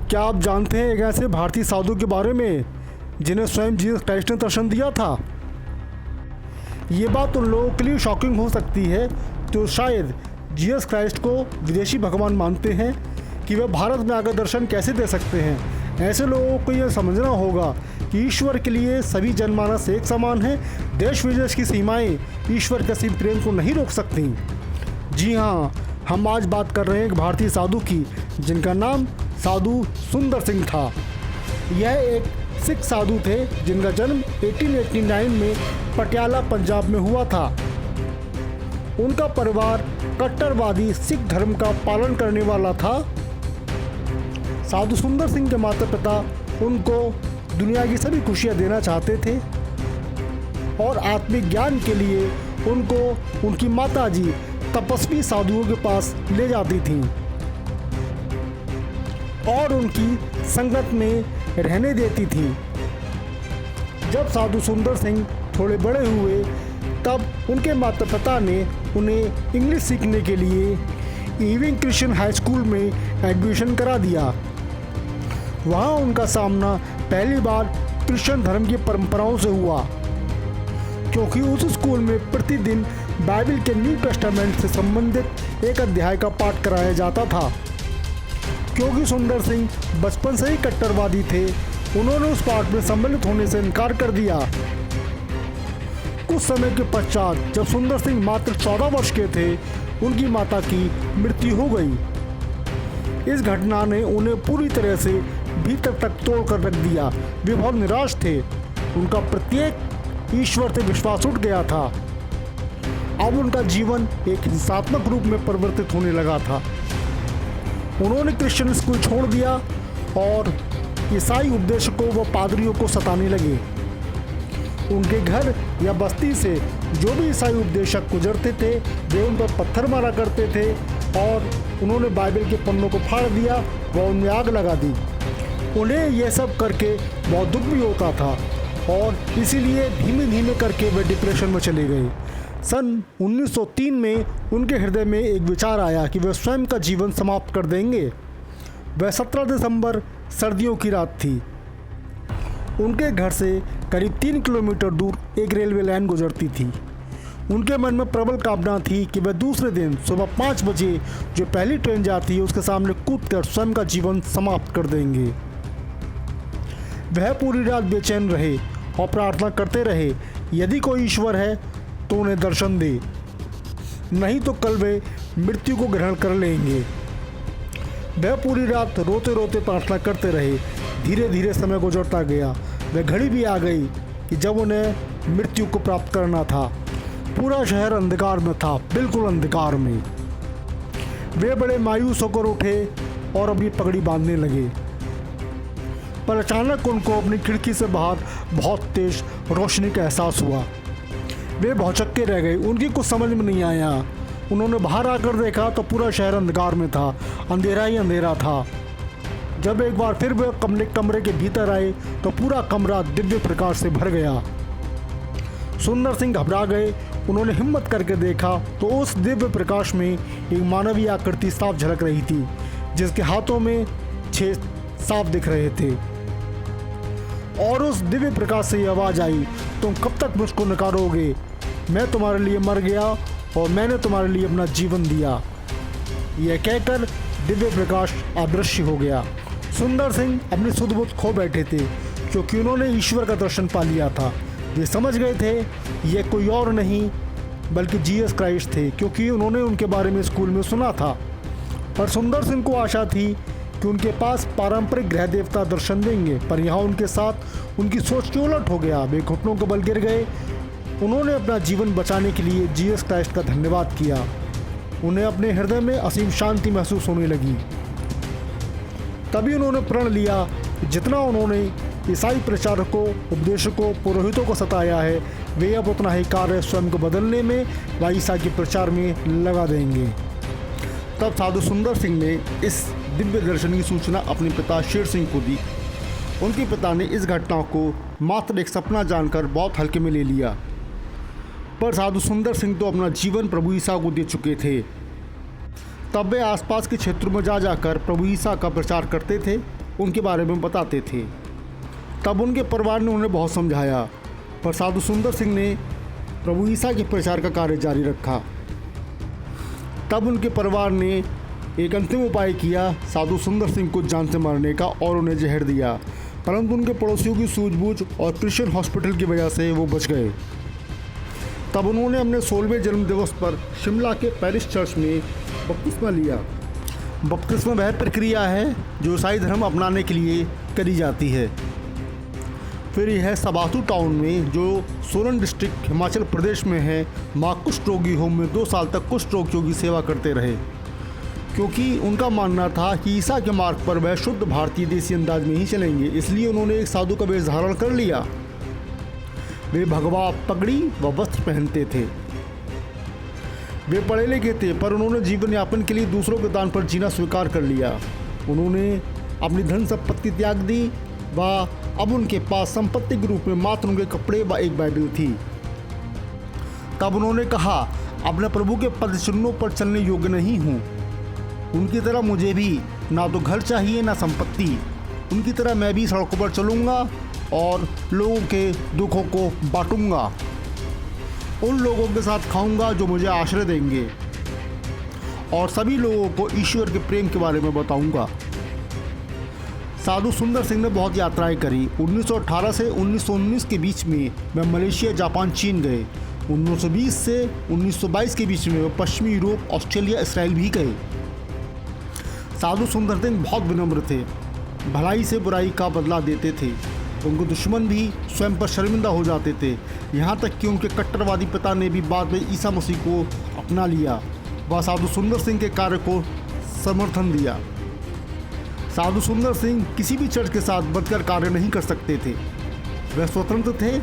क्या आप जानते हैं एक ऐसे भारतीय साधु के बारे में जिन्हें स्वयं जीसस क्राइस्ट ने दर्शन दिया था? ये बात उन लोगों के लिए शॉकिंग हो सकती है तो शायद जीसस क्राइस्ट को विदेशी भगवान मानते हैं कि वे भारत में आकर दर्शन कैसे दे सकते हैं। ऐसे लोगों को यह समझना होगा कि ईश्वर के लिए सभी जनमानस एक समान है। देश विदेश की सीमाएं ईश्वर के असीम प्रेम को नहीं रोक सकती। जी हाँ, हम आज बात कर रहे हैं एक भारतीय साधु की जिनका नाम साधु सुंदर सिंह था। यह एक सिख साधु थे जिनका जन्म 1889 में पटियाला पंजाब में हुआ था। उनका परिवार कट्टरवादी सिख धर्म का पालन करने वाला था। साधु सुंदर सिंह के माता पिता उनको दुनिया की सभी खुशियां देना चाहते थे और आत्मिक ज्ञान के लिए उनको उनकी माताजी तपस्वी साधुओं के पास ले जाती थीं और उनकी संगत में रहने देती थी। जब साधु सुंदर सिंह थोड़े बड़े हुए तब उनके माता पिता ने उन्हें इंग्लिश सीखने के लिए इविंग क्रिश्चियन हाई स्कूल में एडमिशन करा दिया। वहाँ उनका सामना पहली बार क्रिश्चियन धर्म की परंपराओं से हुआ, क्योंकि उस स्कूल में प्रतिदिन बाइबल के न्यू टेस्टामेंट से संबंधित एक अध्याय का पाठ कराया जाता था। क्योंकि सुंदर सिंह बचपन से ही कट्टरवादी थे, उन्होंने उस पाठ में सम्मिलित होने से इनकार कर दिया। कुछ समय के पश्चात जब सुंदर सिंह मात्र 14 वर्ष के थे, उनकी माता की मृत्यु हो गई। इस घटना ने उन्हें पूरी तरह से भीतर तक तोड़ कर रख दिया। वे बहुत निराश थे। उनका प्रत्येक ईश्वर से विश्वास उठ गया था। अब उनका जीवन एक हिंसात्मक रूप में परिवर्तित होने लगा था। उन्होंने क्रिश्चियन स्कूल छोड़ दिया और ईसाई उपदेशकों व पादरियों को सताने लगे। उनके घर या बस्ती से जो भी ईसाई उपदेशक गुजरते थे वे उन पर पत्थर मारा करते थे और उन्होंने बाइबल के पन्नों को फाड़ दिया व उनमें आग लगा दी। उन्हें यह सब करके बहुत दुख भी होता था और इसीलिए धीमे धीमे करके वे डिप्रेशन में चले गए। सन 1903 में उनके हृदय में एक विचार आया कि वे स्वयं का जीवन समाप्त कर देंगे। वह 17 दिसंबर सर्दियों की रात थी। उनके घर से करीब 3 किलोमीटर दूर एक रेलवे लाइन गुजरती थी। उनके मन में प्रबल कामना थी कि वह दूसरे दिन सुबह 5 बजे जो पहली ट्रेन जाती है उसके सामने कूदकर स्वयं का जीवन समाप्त कर देंगे। वह पूरी रात बेचैन रहे और प्रार्थना करते रहे, यदि कोई ईश्वर है तो उन्हें दर्शन दे, नहीं तो कल वे मृत्यु को ग्रहण कर लेंगे। वह पूरी रात रोते रोते प्रार्थना करते रहे। धीरे धीरे समय गुजरता गया। वह घड़ी भी आ गई कि जब उन्हें मृत्यु को प्राप्त करना था। पूरा शहर अंधकार में था, बिल्कुल अंधकार में। वे बड़े मायूस होकर उठे और अपनी पगड़ी बांधने लगे, पर अचानक उनको अपनी खिड़की से बाहर बहुत तेज रोशनी का एहसास हुआ। वे भौचक्के रह गए, उनकी कुछ समझ में नहीं आया। उन्होंने बाहर आकर देखा तो पूरा शहर अंधकार में था, अंधेरा ही अंधेरा था। जब एक बार फिर वे कमरे के भीतर आए तो पूरा कमरा दिव्य प्रकाश से भर गया। सुंदर सिंह घबरा गए। उन्होंने हिम्मत करके देखा तो उस दिव्य प्रकाश में एक मानवीय आकृति साफ झलक रही थी, जिसके हाथों में 6 सांप दिख रहे थे। और उस दिव्य प्रकाश से ये आवाज़ आई, तुम कब तक मुझको नकारोगे? मैं तुम्हारे लिए मर गया और मैंने तुम्हारे लिए अपना जीवन दिया। यह कहकर दिव्य प्रकाश अदृश्य हो गया। सुंदर सिंह अपनी सुध बुध खो बैठे थे, क्योंकि उन्होंने ईश्वर का दर्शन पा लिया था। वे समझ गए थे यह कोई और नहीं बल्कि जीसस क्राइस्ट थे, क्योंकि उन्होंने उनके बारे में स्कूल में सुना था। पर सुंदर सिंह को आशा थी कि उनके पास पारंपरिक ग्रह देवता दर्शन देंगे, पर यहाँ उनके साथ उनकी सोच की उलट हो गया। वे घुटनों के बल गिर गए। उन्होंने अपना जीवन बचाने के लिए जीसस क्राइस्ट का धन्यवाद किया। उन्हें अपने हृदय में असीम शांति महसूस होने लगी। तभी उन्होंने प्रण लिया कि जितना उन्होंने ईसाई प्रचारकों, उपदेशकों, पुरोहितों को सताया है, वे अब उतना ही कार्य स्वयं को बदलने में व ईसा के प्रचार में लगा देंगे। तब साधु सुंदर सिंह ने इस दिव्य दर्शन की सूचना अपने पिता शेर सिंह को दी। उनके पिता ने इस घटना को मात्र एक सपना जानकर बहुत हल्के में ले लिया, पर साधु सुंदर सिंह तो अपना जीवन प्रभु ईसा को दे चुके थे। तब वे आसपास के क्षेत्रों में जा जाकर प्रभु ईसा का प्रचार करते थे उनके बारे में बताते थे। तब उनके परिवार ने उन्हें बहुत समझाया, पर साधु सुंदर सिंह ने प्रभु ईसा के प्रचार का कार्य जारी रखा। तब उनके परिवार ने एक अंतिम उपाय किया, साधु सुंदर सिंह को जान से मारने का, और उन्हें जहर दिया। परंतु उनके पड़ोसियों की सूझबूझ और क्रिश्चियन हॉस्पिटल की वजह से वो बच गए। तब उन्होंने अपने 16वें जन्मदिवस पर शिमला के पेरिश चर्च में बपतिस्मा लिया। बपतिस्मा वह प्रक्रिया है जो ईसाई धर्म अपनाने के लिए करी जाती है। फिर यह सबाथू टाउन में, जो सोलन डिस्ट्रिक्ट हिमाचल प्रदेश में है, माँ कुष्ठ रोगी होम में 2 साल तक कुष्ठ रोगियों की सेवा करते रहे, क्योंकि उनका मानना था कि ईसा के मार्ग पर वह शुद्ध भारतीय देसी अंदाज में ही चलेंगे। इसलिए उन्होंने एक साधु का वेश धारण कर लिया। वे भगवा, पगड़ी व वस्त्र पहनते थे। वे पढ़े लिखे थे, पर उन्होंने जीवन यापन के लिए दूसरों के दान पर जीना स्वीकार कर लिया। उन्होंने अपनी धन संपत्ति त्याग दी व अब उनके पास संपत्ति के रूप में मात्र उनके कपड़े व एक बाइबल थी। तब उन्होंने कहा, अपने प्रभु के पद चिन्हों पर चलने योग्य नहीं हूँ। उनकी तरह मुझे भी ना तो घर चाहिए ना संपत्ति। उनकी तरह मैं भी सड़कों पर चलूँगा और लोगों के दुखों को बांटूंगा। उन लोगों के साथ खाऊंगा जो मुझे आश्रय देंगे, और सभी लोगों को ईश्वर के प्रेम के बारे में बताऊंगा। साधु सुंदर सिंह ने बहुत यात्राएं करी। 1918 से 1919 के बीच में वे मलेशिया, जापान, चीन गए। 1920 से 1922 के बीच में वे पश्चिमी यूरोप, ऑस्ट्रेलिया, इसराइल भी गए। साधु सुंदर सिंह बहुत विनम्र थे, भलाई से बुराई का बदला देते थे। उनके दुश्मन भी स्वयं पर शर्मिंदा हो जाते थे। यहाँ तक कि उनके कट्टरवादी पिता ने भी बाद में ईसा मसीह को अपना लिया। वह साधु सुंदर सिंह के कार्य को समर्थन दिया। साधु सुंदर सिंह किसी भी चर्च के साथ बढ़कर कार्य नहीं कर सकते थे। वह स्वतंत्र थे,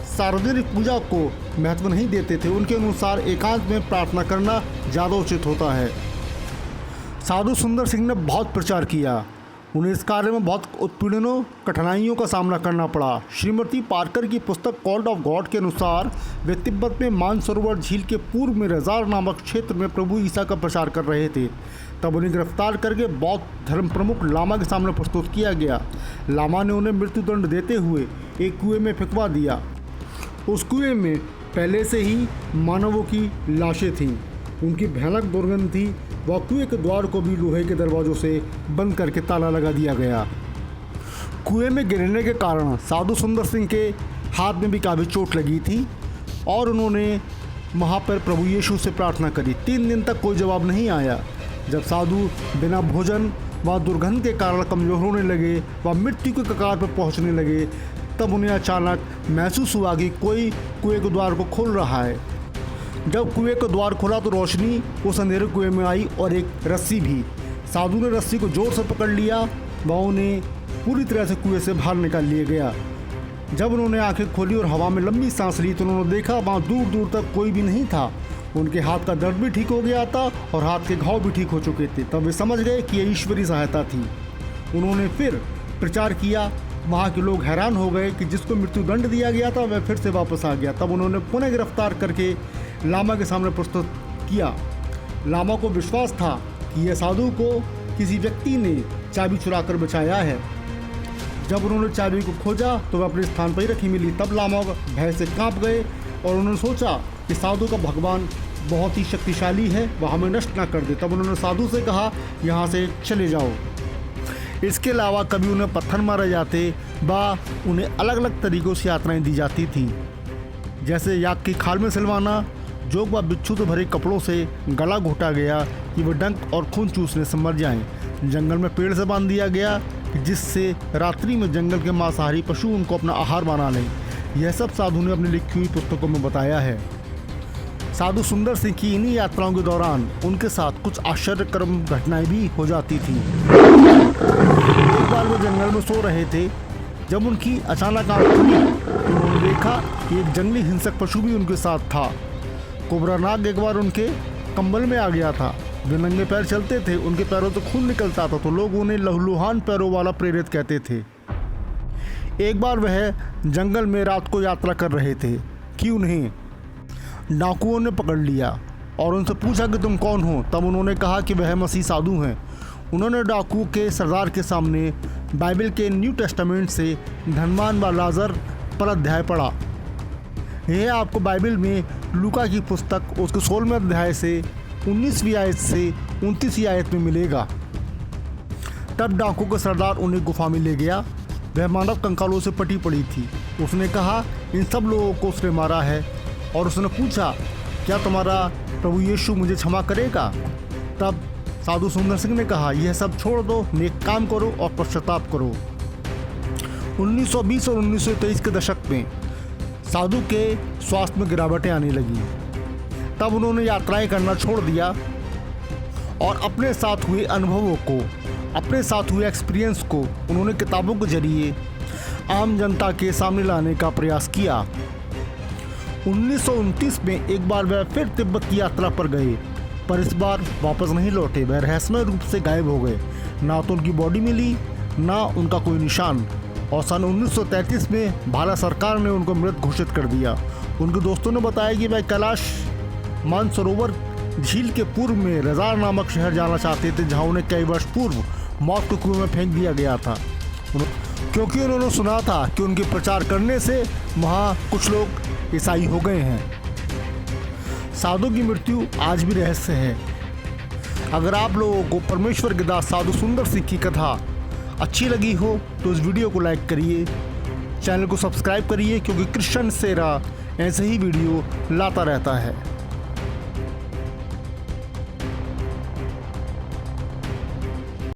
सार्वजनिक पूजा को महत्व नहीं देते थे। उनके अनुसार एकांत में प्रार्थना करना ज़्यादा उचित होता है। साधु सुंदर सिंह ने बहुत प्रचार किया। उन्हें इस कार्य में बहुत उत्पीड़नों, कठिनाइयों का सामना करना पड़ा। श्रीमती पार्कर की पुस्तक कॉल्ड ऑफ गॉड के अनुसार वे तिब्बत में मानसरोवर झील के पूर्व में रजार नामक क्षेत्र में प्रभु ईसा का प्रचार कर रहे थे। तब उन्हें गिरफ्तार करके बौद्ध धर्म प्रमुख लामा के सामने प्रस्तुत किया गया। लामा ने उन्हें मृत्युदंड देते हुए एक कुएं में फेंकवा दिया। उस कुएं में पहले से ही मानवों की लाशें थीं। उनकी भयानक दुर्गंध थी। वह कुएं के द्वार को भी लोहे के दरवाजों से बंद करके ताला लगा दिया गया। कुएं में गिरने के कारण साधु सुंदर सिंह के हाथ में भी काफ़ी चोट लगी थी, और उन्होंने वहाँ पर प्रभु यीशु से प्रार्थना करी। 3 दिन तक कोई जवाब नहीं आया। जब साधु बिना भोजन व दुर्गंध के कारण कमज़ोर होने लगे व मृत्यु के कगार पर पहुँचने लगे, तब उन्हें अचानक महसूस हुआ कि कोई कुएं के द्वार को खोल रहा है। जब कुएं का द्वार खुला तो रोशनी उस अंधेरे कुएं में आई, और एक रस्सी भी। साधु ने रस्सी को जोर से पकड़ लिया व उन्हें पूरी तरह से कुएं से बाहर निकाल लिया गया। जब उन्होंने आंखें खोली और हवा में लंबी सांस ली तो उन्होंने देखा वहाँ दूर दूर तक कोई भी नहीं था। उनके हाथ का दर्द भी ठीक हो गया था और हाथ के घाव भी ठीक हो चुके थे। तब वे समझ गए कि यह ईश्वरीय सहायता थी। उन्होंने फिर प्रचार किया। वहाँ के लोग हैरान हो गए कि जिसको मृत्युदंड दिया गया था वह फिर से वापस आ गया। तब उन्होंने पुनः गिरफ्तार करके लामा के सामने प्रस्तुत किया। लामा को विश्वास था कि यह साधु को किसी व्यक्ति ने चाबी चुरा कर बचाया है। जब उन्होंने चाबी को खोजा तो वह अपने स्थान पर ही रखी मिली। तब लामा भय से कांप गए और उन्होंने सोचा कि साधु का भगवान बहुत ही शक्तिशाली है, वह हमें नष्ट ना कर दे। तब उन्होंने साधु से कहा, यहाँ से चले जाओ। इसके अलावा कभी उन्हें पत्थर मारे जाते व उन्हें अलग अलग तरीक़ों से यात्राएं दी जाती थी, जैसे याक की खाल में सिलवाना, जोग व बिच्छू से भरे कपड़ों से गला घोटा गया कि वह डंक और खून चूसने से मर जाएं। जंगल में पेड़ से बांध दिया गया जिससे रात्रि में जंगल के मांसाहारी पशु उनको अपना आहार बना लें। यह सब साधु ने अपनी लिखी हुई पुस्तकों में बताया है। साधु सुंदर सिंह की इन्हीं यात्राओं के दौरान उनके साथ कुछ आश्चर्यकरम घटनाएं भी हो जाती थी। एक बार वो जंगल में सो रहे थे। जब उनकी अचानक आँख खुली तो उन्होंने देखा कि एक जंगली हिंसक पशु भी उनके साथ था। कोबरा नाग एक बार उनके कंबल में आ गया था। वे नंगे पैर चलते थे, उनके पैरों से खून निकलता था, तो लोग उन्हें लहूलुहान पैरों वाला प्रेरित कहते थे। एक बार वह जंगल में रात को यात्रा कर रहे थे कि उन्हें डाकुओं ने पकड़ लिया और उनसे पूछा कि तुम कौन हो। तब उन्होंने कहा कि वह मसीह साधु हैं। उन्होंने डाकू के सरदार के सामने बाइबल के न्यू टेस्टामेंट से धनवान व लाजर पर अध्याय पढ़ा। यह आपको बाइबल में लूका की पुस्तक उसके 16वें अध्याय से 19वीं आयत से 29वीं आयत में मिलेगा। तब डाकू का सरदार उन्हें गुफा में ले गया। वह मानव कंकालों से पटी पड़ी थी। उसने कहा, इन सब लोगों को उसने मारा है। और उसने पूछा, क्या तुम्हारा प्रभु यीशु मुझे क्षमा करेगा? तब साधु सुंदर सिंह ने कहा, यह सब छोड़ दो, नेक काम करो और पश्चाताप करो। 1920 और 1923 के दशक में साधु के स्वास्थ्य में गिरावटें आने लगी। तब उन्होंने यात्राएं करना छोड़ दिया और अपने साथ हुए अनुभवों को, अपने साथ हुए एक्सपीरियंस को उन्होंने किताबों के जरिए आम जनता के सामने लाने का प्रयास किया। 1929 में एक बार वह फिर तिब्बत की यात्रा पर गए, पर इस बार वापस नहीं लौटे। वह रहस्यमय रूप से गायब हो गए। ना तो उनकी बॉडी मिली, ना उनका कोई निशान। और सन 1933 में भारत सरकार ने उनको मृत घोषित कर दिया। उनके दोस्तों ने बताया कि वह कैलाश मानसरोवर झील के पूर्व में रजार नामक शहर जाना चाहते थे, जहां उन्हें कई वर्ष पूर्व मौत के कुएं में फेंक दिया गया था, क्योंकि उन्होंने सुना था कि उनके प्रचार करने से वहाँ कुछ लोग ईसाई हो गए हैं। साधु की मृत्यु आज भी रहस्य है। अगर आप लोगों को परमेश्वर के दास साधु सुंदर सिंह की कथा अच्छी लगी हो तो इस वीडियो को लाइक करिए, चैनल को सब्सक्राइब करिए, क्योंकि क्रिश्चियन सेरा ऐसे ही वीडियो लाता रहता है।